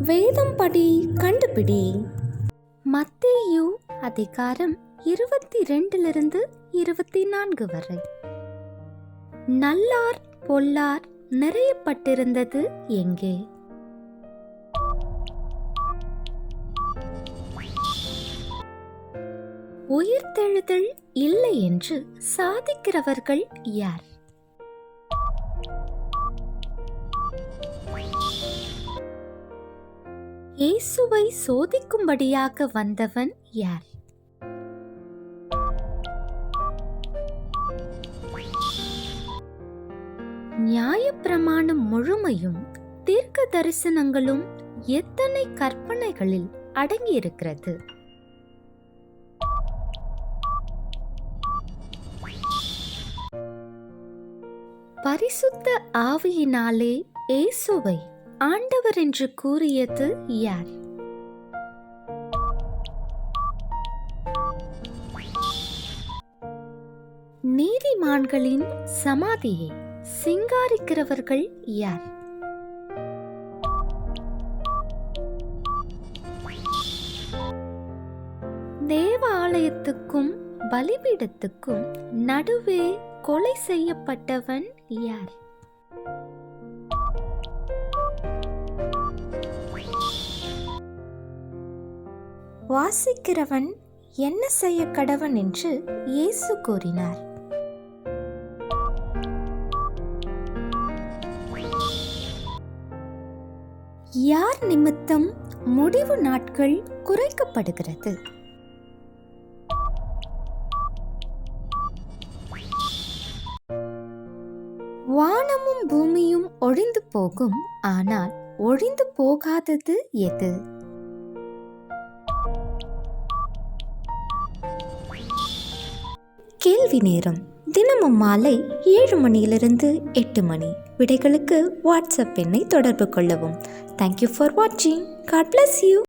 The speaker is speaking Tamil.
வேதம் படி கண்டுபிடி. மத்தேயு அதிகாரம் 22 24 வரை. நல்லார் பொல்லார் நிறையப்பட்டிருந்தது எங்கே? உயிர்த்தெழுதல் இல்லை என்று சாதிக்கிறவர்கள் யார்? இயேசுவை சோதிக்கும்படியாக வந்தவன் யார்? நியாயப்பிரமாணம் முழுமையும் தீர்க்க தரிசனங்களும் எத்தனை கற்பனைகளில் அடங்கியிருக்கிறது? பரிசுத்த ஆவியினாலே இயேசுவை ஆண்டவர் என்று கூறியது யார்? நீதிமான்களின் சமாதியை சிங்காரிக்கிறவர்கள் யார்? தேவாலயத்துக்கும் பலிபீடத்துக்கும் நடுவே கொலை செய்யப்பட்டவன் யார்? வாசிக்கிறவன் என்ன செய்ய கடவன் என்று இயேசு கூறினார்? யார் நிமித்தம் முடிவு நாட்கள் குறைக்கப்படுகிறது? வானமும் பூமியும் ஒழிந்து போகும், ஆனால் ஒழிந்து போகாதது எது? கேள்வி நேரம். தினமும் மாலை 7 மணியிலிருந்து 8 மணி. விடைகளுக்கு வாட்ஸ்அப் எண்ணை தொடர்பு கொள்ளவும். தேங்க்யூ ஃபார் வாட்சிங். God bless you.